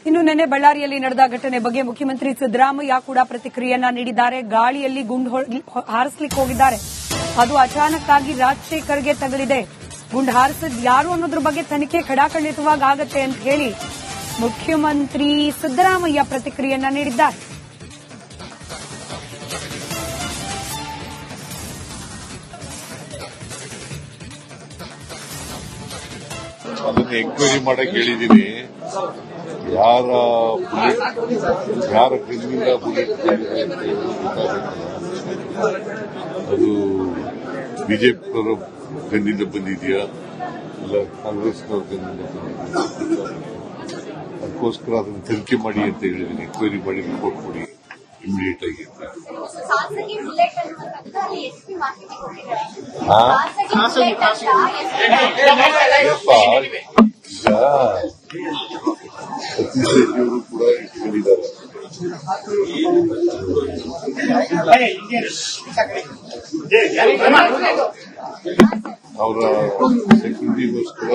ಇನ್ನು ನಿನ್ನೆ ಬಳ್ಳಾರಿಯಲ್ಲಿ ನಡೆದ ಘಟನೆ ಬಗ್ಗೆ ಮುಖ್ಯಮಂತ್ರಿ ಸಿದ್ದರಾಮಯ್ಯ ಕೂಡ ಪ್ರತಿಕ್ರಿಯೆಯನ್ನ ನೀಡಿದ್ದಾರೆ. ಗಾಳಿಯಲ್ಲಿ ಗುಂಡು ಹಾರಿಸಲಿಕ್ಕೆ ಹೋಗಿದ್ದಾರೆ, ಅದು ಅಚಾನಕ್ ಆಗಿ ರಾಜಶೇಖರ್ಗೆ ತಗುಲಿದೆ. ಗುಂಡು ಹಾರಿಸಿದ್ ಯಾರು ಅನ್ನೋದ್ರ ಬಗ್ಗೆ ತನಿಖೆ ಖಡಾಖಂಡಿತವಾಗಿ ಆಗತ್ತೆ ಅಂತ ಹೇಳಿ ಮುಖ್ಯಮಂತ್ರಿ ಸಿದ್ದರಾಮಯ್ಯ ಪ್ರತಿಕ್ರಿಯೆಯನ್ನ ನೀಡಿದ್ದಾರೆ. ಅದನ್ನ ಎಂಕ್ವೈರಿ ಮಾಡಕ್ ಹೇಳಿದೀನಿ. ಯಾರ ಕಣ್ಣಿಂದ ಬುಲೆಟ್ ಅದು ಬಿಜೆಪಿಯವರು ಕಣ್ಣಿಂದ ಬಂದಿದೆಯಾ ಇಲ್ಲ ಕಾಂಗ್ರೆಸ್ನವ್ರ ಕಣ್ಣಿಂದ ಬಂದಿದೆಯಾ ಅದಕ್ಕೋಸ್ಕರ ಅದನ್ನು ತನಿಖೆ ಮಾಡಿ ಅಂತ ಹೇಳಿದೀನಿ. ಎಂಕ್ವೈರಿ ಮಾಡಿ ರಿಪೋರ್ಟ್ ಕೊಡಿ ಇಮಿಡಿಯೇಟ್ ಆಗಿ. ಸತೀಶ್ ರೆಡ್ಡಿಯವರು ಕೂಡ ಇಟ್ಕೊಂಡಿದ್ದಾರೆ. ಅವರ ಸೆಕ್ಯೂರಿಟಿಗೋಸ್ಕರ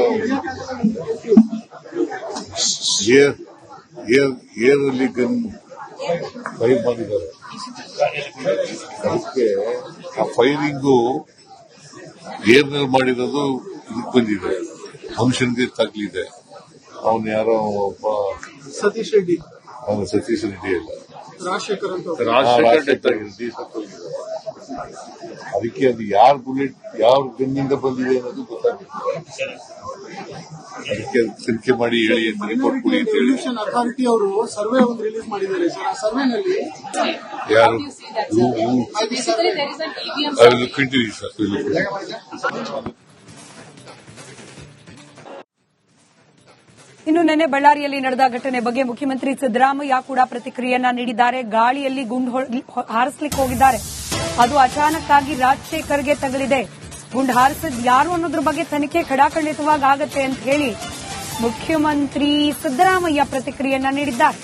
ಏರಲ್ಲಿ ಗನ್ ಫೈರ್ ಮಾಡಿದ್ದಾರೆ. ಅದಕ್ಕೆ ಆ ಫೈರಿಂಗು ಏರ್ನಲ್ಲಿ ಮಾಡಿರೋದು ಇದಕ್ಕೆ ಬಂದಿದೆ, ಮನುಷ್ಯನಿಗೆ ತಗ್ಲಿದೆ. ಅವನು ಯಾರೋ ಒಬ್ಬ ಸತೀಶ್ ರೆಡ್ಡಿ ಅಲ್ಲ, ಸತೀಶ್ ರೆಡ್ಡಿ ಅಲ್ಲ, ರಾಜಶೇಖರ್ ಅಂತ. ಅದಕ್ಕೆ ಅದು ಯಾರ ಬುಲೆಟ್ ಯಾವ ಗನ್ನಿಂದ ಬಂದಿದೆ ಅನ್ನೋದು ಗೊತ್ತಾಗುತ್ತೆ. ಅದಕ್ಕೆ ತನಿಖೆ ಮಾಡಿ ಹೇಳಿ ಅಂತ ರಿಪೋರ್ಟ್ ಕೊಡಿ ಅಂತ ಹೇಳಿ. ಪೊಲ್ಯೂಷನ್ ಅಥಾರಿಟಿ ಅವರು ಸರ್ವೆ ಒಂದು ರಿಲೀಸ್ ಮಾಡಿದ್ದಾರೆ ಸರ್. ಆ ಸರ್ವೆನಲ್ಲಿ ಯಾರು ಕಂಟಿನ್ಯೂ ಸರ್. ಇನ್ನು ನಿನ್ನೆ ಬಳ್ಳಾರಿಯಲ್ಲಿ ನಡೆದ ಘಟನೆ ಬಗ್ಗೆ ಮುಖ್ಯಮಂತ್ರಿ ಸಿದ್ದರಾಮಯ್ಯ ಕೂಡ ಪ್ರತಿಕ್ರಿಯೆಯನ್ನ ನೀಡಿದ್ದಾರೆ. ಗಾಳಿಯಲ್ಲಿ ಗುಂಡು ಹಾರಿಸಲಿಕ್ಕೆ ಹೋಗಿದ್ದಾರೆ, ಅದು ಅಚಾನಕ್ ಆಗಿ ರಾಜಶೇಖರ್ಗೆ ತಗುಲಿದೆ. ಗುಂಡು ಹಾರಿಸಿದ್ ಯಾರು ಅನ್ನೋದ್ರ ಬಗ್ಗೆ ತನಿಖೆ ಖಡಾಖಂಡಿತವಾಗಿ ಆಗತ್ತೆ ಅಂತ ಹೇಳಿ ಮುಖ್ಯಮಂತ್ರಿ ಸಿದ್ದರಾಮಯ್ಯ ಪ್ರತಿಕ್ರಿಯೆಯನ್ನ ನೀಡಿದ್ದಾರೆ.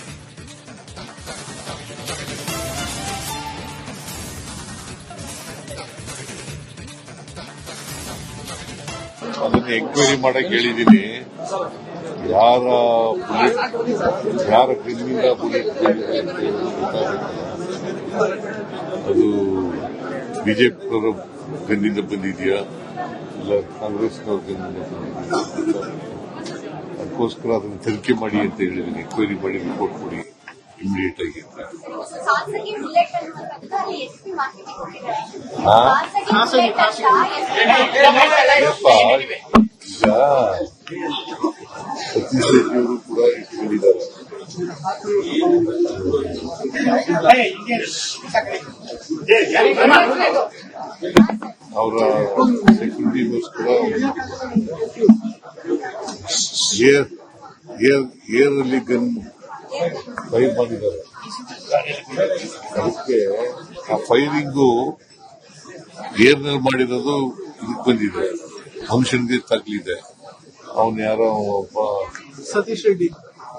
ಅದನ್ನ ಎಂಕ್ವೈರಿ ಮಾಡಕ್ ಹೇಳಿದೀನಿ. ಯಾರ ಕಣ್ಣಿಂದ ಬುಲೆಟ್ ಅದು ಬಿಜೆಪಿಯವರು ಕಣ್ಣಿಂದ ಬಂದಿದೆಯಾ ಇಲ್ಲ ಕಾಂಗ್ರೆಸ್ನವ್ರ ಕಣ್ಣಿಂದ ಬಂದಿದೆಯಾ ಅದಕ್ಕೋಸ್ಕರ ಅದನ್ನು ತನಿಖೆ ಮಾಡಿ ಅಂತ ಹೇಳಿದೀನಿ. ಎಂಕ್ವೈರಿ ಮಾಡಿ ರಿಪೋರ್ಟ್ ಕೊಡಿ ಇಮಿಡಿಯೇಟ್ ಆಗಿ. ಸತೀಶ್ ರೆಡ್ಡಿಯವರು ಕೂಡ ಇಟ್ಕೊಂಡಿದ್ದಾರೆ. ಅವರ ಸೆಕ್ಯೂರಿಟಿಗೋಸ್ಕರ ಏರಲ್ಲಿ ಗನ್ ಫೈರ್ ಮಾಡಿದ್ದಾರೆ. ಅದಕ್ಕೆ ಆ ಫೈರಿಂಗು ಏರ್ನಲ್ಲಿ ಮಾಡಿರೋದು ಇದಕ್ಕೆ ಬಂದಿದೆ, ಮನುಷ್ಯನಿಗೆ ತಗ್ಲಿದೆ. ಅವನು ಯಾರೋ ಒಬ್ಬ ಸತೀಶ್ ರೆಡ್ಡಿ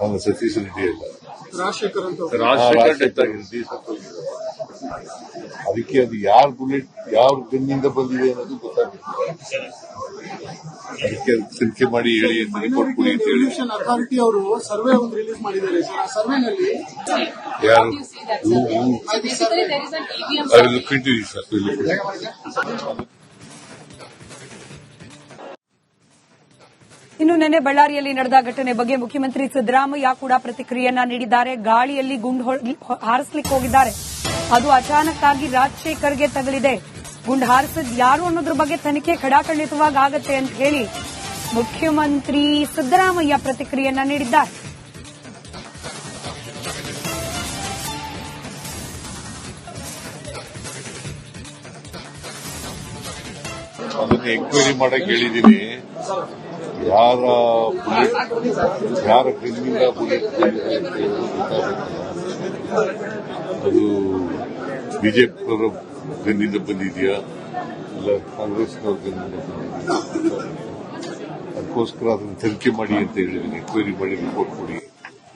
ಅಲ್ಲ, ಸತೀಶ್ ರೆಡ್ಡಿ ಅಲ್ಲ, ರಾಜಶೇಖರ್ ಅಂತ. ಅದಕ್ಕೆ ಅದು ಯಾರ ಬುಲೆಟ್ ಯಾವ ಗನ್ನಿಂದ ಬಂದಿದೆ ಅನ್ನೋದು ಗೊತ್ತಾಗುತ್ತೆ. ಅದಕ್ಕೆ ತನಿಖೆ ಮಾಡಿ ಹೇಳಿ ಅಂತ ರಿಪೋರ್ಟ್ ಕೊಡಿ ಅಂತ ಹೇಳಿ. ಪೊಲ್ಯೂಷನ್ ಅಥಾರಿಟಿ ಅವರು ಸರ್ವೆ ಒಂದು ರಿಲೀಸ್ ಮಾಡಿದ್ದಾರೆ ಸರ್. ಆ ಸರ್ವೆನಲ್ಲಿ ಯಾರು ಕಂಟಿನ್ಯೂ ಸರ್. ಇನ್ನು ನಿನ್ನೆ ಬಳ್ಳಾರಿಯಲ್ಲಿ ನಡೆದ ಘಟನೆ ಬಗ್ಗೆ ಮುಖ್ಯಮಂತ್ರಿ ಸಿದ್ದರಾಮಯ್ಯ ಕೂಡ ಪ್ರತಿಕ್ರಿಯೆಯನ್ನ ನೀಡಿದ್ದಾರೆ. ಗಾಳಿಯಲ್ಲಿ ಗುಂಡು ಹಾರಿಸಲಿಕ್ಕೆ ಹೋಗಿದ್ದಾರೆ, ಅದು ಅಚಾನಕ್ ಆಗಿ ರಾಜಶೇಖರ್ಗೆ ತಗುಲಿದೆ. ಗುಂಡು ಹಾರಿಸಿದ್ ಯಾರು ಅನ್ನೋದ್ರ ಬಗ್ಗೆ ತನಿಖೆ ಖಡಾಖಂಡಿತವಾಗಿ ಆಗತ್ತೆ ಅಂತ ಹೇಳಿ ಮುಖ್ಯಮಂತ್ರಿ ಸಿದ್ದರಾಮಯ್ಯ ಪ್ರತಿಕ್ರಿಯೆಯನ್ನ ನೀಡಿದ್ದಾರೆ. ಅದನ್ನ ಎಂಕ್ವೈರಿ ಮಾಡಕ್ ಹೇಳಿದೀನಿ. ಯಾರ ಕಣ್ಣಿಂದ ಬುಲೆಟ್ ಅದು ಬಿಜೆಪಿಯವರು ಕಣ್ಣಿಂದ ಬಂದಿದೆಯಾ ಇಲ್ಲ ಕಾಂಗ್ರೆಸ್ನವ್ರ ಕಣ್ಣಿಂದ ಬಂದಿದೆಯಾ ಅದಕ್ಕೋಸ್ಕರ ಅದನ್ನು ತನಿಖೆ ಮಾಡಿ ಅಂತ ಹೇಳಿದೀನಿ. ಎಂಕ್ವೈರಿ ಮಾಡಿ ರಿಪೋರ್ಟ್ ಕೊಡಿ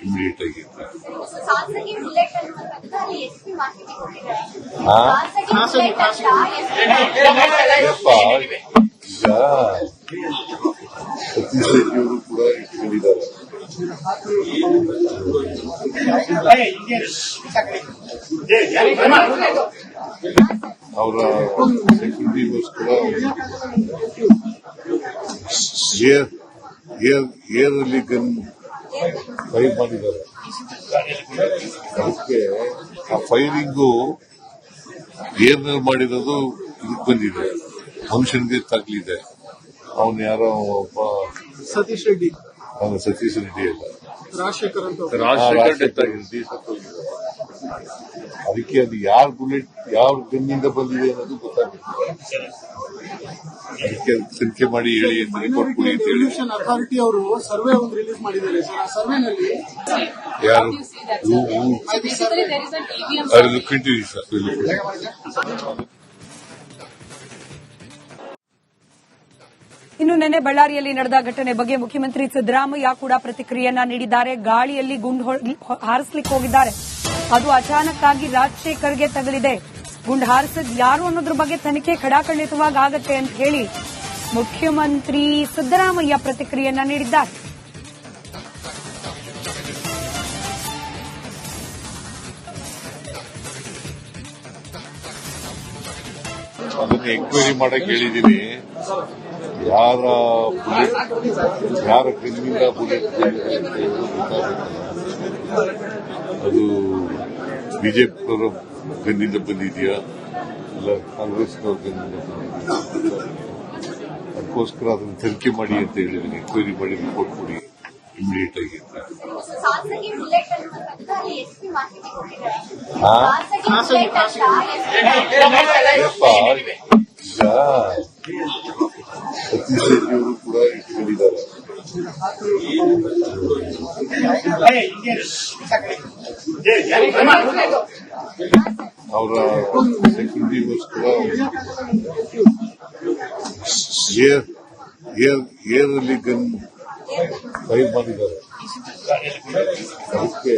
ಇಮಿಡಿಯೇಟ್ ಆಗಿ. ಸತೀಶ್ ರೆಡ್ಡಿಯವರು ಕೂಡ ಇಟ್ಕೊಂಡಿದ್ದಾರೆ. ಅವರ ಸೆಕ್ಯೂರಿಟಿಗೋಸ್ಕರ ಏರ್ ಅಲ್ಲಿ ಗನ್ ಫೈರ್ ಮಾಡಿದ್ದಾರೆ. ಅದಕ್ಕೆ ಆ ಫೈರಿಂಗು ಏರ್ನಲ್ಲಿ ಮಾಡಿರೋದು ಇದಕ್ಕೆ ಬಂದಿದೆ, ಮನುಷ್ಯನಿಗೆ ತಗ್ಲಿದೆ. ಅವನು ಯಾರೋ ಒಬ್ಬ ಸತೀಶ್ ರೆಡ್ಡಿ ಸತೀಶ್ ರೆಡ್ಡಿ ಅಲ್ಲ, ರಾಜಶೇಖರ್ ಅಂತ ರೆಡ್ಡಿ ಸತ್ತೋಗಿದ್ದಾರೆ. ಅದಕ್ಕೆ ಅದು ಯಾರ್ ಬುಲೆಟ್ ಯಾವ ಗನ್ನಿಂದ ಬಂದಿದೆ ಅನ್ನೋದು ಗೊತ್ತಾಗುತ್ತೆ. ಅದಕ್ಕೆ ತನಿಖೆ ಮಾಡಿ ಹೇಳಿ ಅಂತ ರಿಪೋರ್ಟ್ ಕೊಡಿ ಅಂತ ಹೇಳಿ. ಪೊಲ್ಯೂಷನ್ ಅಥಾರಿಟಿ ಅವರು ಸರ್ವೆ ಒಂದು ರಿಲೀಸ್ ಮಾಡಿದ್ದಾರೆ ಸರ್. ಆ ಸರ್ವೆನಲ್ಲಿ ಯಾರು ಇನ್ನು ನಿನ್ನೆ ಬಳ್ಳಾರಿಯಲ್ಲಿ ನಡೆದ ಘಟನೆ ಬಗ್ಗೆ ಮುಖ್ಯಮಂತ್ರಿ ಸಿದ್ದರಾಮಯ್ಯ ಕೂಡ ಪ್ರತಿಕ್ರಿಯೆಯನ್ನ ನೀಡಿದ್ದಾರೆ. ಗಾಳಿಯಲ್ಲಿ ಗುಂಡು ಹಾರಿಸಲಿಕ್ಕೆ ಹೋಗಿದ್ದಾರೆ, ಅದು ಅಚಾನಕ್ ಆಗಿ ರಾಜಶೇಖರ್ಗೆ ತಗುಲಿದೆ. ಗುಂಡು ಹಾರಿಸಿದ್ ಯಾರು ಅನ್ನೋದ್ರ ಬಗ್ಗೆ ತನಿಖೆ ಖಡಾಖಂಡಿತವಾಗಿ ಆಗತ್ತೆ ಅಂತ ಹೇಳಿ ಮುಖ್ಯಮಂತ್ರಿ ಸಿದ್ದರಾಮಯ್ಯ ಪ್ರತಿಕ್ರಿಯೆಯನ್ನ ನೀಡಿದ್ದಾರೆ. ಅದನ್ನ ಎಂಕ್ವೈರಿ ಮಾಡಕ್ ಹೇಳಿದೀನಿ. ಯಾರ ಗನ್ನಿಂದ ಬುಲೆಟ್ ಅದು ಬಿಜೆಪಿ ಗನ್ನಿಂದ ಬಂದಿದೆಯಾ ಇಲ್ಲ ಕಾಂಗ್ರೆಸ್ನವ್ರ ಗನ್ನಿಂದ ಬಂದಿದೆಯಾ, ಅದಕ್ಕೋಸ್ಕರ ಅದನ್ನ ತನಿಖೆ ಮಾಡಿ ಅಂತ ಹೇಳಿದೀನಿ. ಎಂಕ್ವೈರಿ ಮಾಡಿ ರಿಪೋರ್ಟ್ ಕೊಡಿ ಇಮಿಡಿಯೇಟ್ ಆಗಿ. ಸತೀಶ್ ರೆಡ್ಡಿಯವರು ಕೂಡ ಇಟ್ಕೊಂಡಿದ್ದಾರೆ. ಅವರ ಸೆಕ್ಯೂರಿಟಿಗೋಸ್ಕರ ಏರ್ ಅಲ್ಲಿ ಗನ್ ಫೈರ್ ಮಾಡಿದ್ದಾರೆ. ಅದಕ್ಕೆ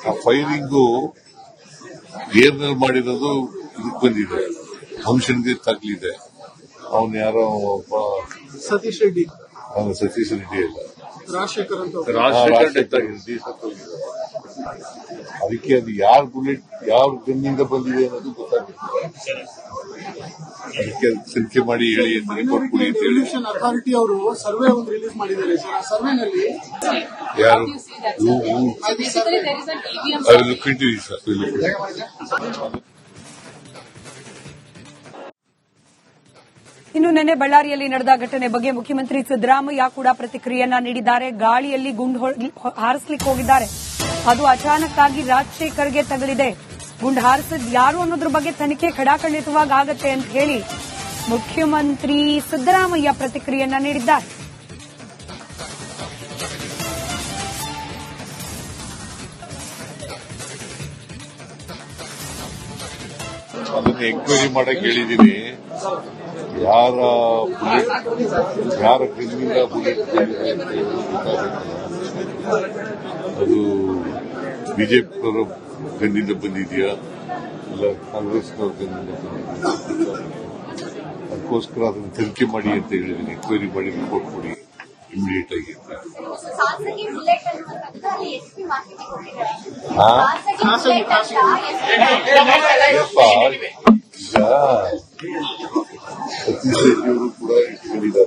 ಆ ಫೈರಿಂಗು ಏರ್ನಲ್ಲಿ ಮಾಡಿರೋದು ಇದಕ್ಕೆ ಬಂದಿದೆ, ಮನುಷ್ಯನಿಗೆ ತಗ್ಲಿದೆ. ಅವನು ಯಾರೋ ಒಬ್ಬ ಸತೀಶ್ ರೆಡ್ಡಿ ಸತೀಶ್ ರೆಡ್ಡಿ ಅಲ್ಲ, ರಾಜಶೇಖರ್ ಅಂತ ರೆಡ್ಡಿ ಸತ್ತೋಗಿದ್ದಾರೆ. ಅದಕ್ಕೆ ಅದು ಯಾರ್ ಬುಲೆಟ್ ಯಾವ ಗನ್ನಿಂದ ಬಂದಿದೆ ಅನ್ನೋದು ಗೊತ್ತಾಗುತ್ತೆ. ಅದಕ್ಕೆ ತನಿಖೆ ಮಾಡಿ ಹೇಳಿ ಅಂತ ರಿಪೋರ್ಟ್ ಕೊಡಿ ಅಂತ ಹೇಳಿ. ಪೊಲ್ಯೂಷನ್ ಅಥಾರಿಟಿ ಅವರು ಸರ್ವೆ ಒಂದು ರಿಲೀಸ್ ಮಾಡಿದ್ದಾರೆ ಸರ್. ಆ ಸರ್ವೆನಲ್ಲಿ ಯಾರು ಇನ್ನು ನಿನ್ನೆ ಬಳ್ಳಾರಿಯಲ್ಲಿ ನಡೆದ ಘಟನೆ ಬಗ್ಗೆ ಮುಖ್ಯಮಂತ್ರಿ ಸಿದ್ದರಾಮಯ್ಯ ಕೂಡ ಪ್ರತಿಕ್ರಿಯೆಯನ್ನ ನೀಡಿದ್ದಾರೆ. ಗಾಳಿಯಲ್ಲಿ ಗುಂಡು ಹಾರಿಸಲಿಕ್ಕೆ ಹೋಗಿದ್ದಾರೆ, ಅದು ಅಚಾನಕ್ ಆಗಿ ರಾಜಶೇಖರ್ಗೆ ತಗುಲಿದೆ. ಗುಂಡು ಹಾರಿಸಿದ್ ಯಾರು ಅನ್ನೋದ್ರ ಬಗ್ಗೆ ತನಿಖೆ ಖಡಾಖಂಡಿತವಾಗಿ ಆಗತ್ತೆ ಅಂತ ಹೇಳಿ ಮುಖ್ಯಮಂತ್ರಿ ಸಿದ್ದರಾಮಯ್ಯ ಪ್ರತಿಕ್ರಿಯೆಯನ್ನ ನೀಡಿದ್ದಾರೆ. ಅದನ್ನ ಎಂಕ್ವೈರಿ ಮಾಡಕ್ ಹೇಳಿದೀನಿ. ಯಾರ ಗನ್ನಿಂದ ಬುಲೆಟ್ ಬಂದಿದೆ ಅಂತ ಗೊತ್ತಾಗುತ್ತೆ. ಅದು ಬಿಜೆಪಿ ಗನ್ನಿಂದ ಬಂದಿದೆಯಾ ಇಲ್ಲ ಕಾಂಗ್ರೆಸ್ನವ್ರ ಗನ್ನಿಂದ ಬಂದಿದೆಯಾ, ಅದಕ್ಕೋಸ್ಕರ ಅದನ್ನ ತನಿಖೆ ಮಾಡಿ ಅಂತ ಹೇಳಿದೀನಿ. ಎಂಕ್ವೈರಿ ಮಾಡಿ ರಿಪೋರ್ಟ್ ಕೊಡಿ ಇಮಿಡಿಯೇಟ್ ಆಗಿ. ಸತೀಶ್ ರೆಡ್ಡಿಯವರು ಕೂಡ ಇಟ್ಕೊಂಡಿದ್ದಾರೆ.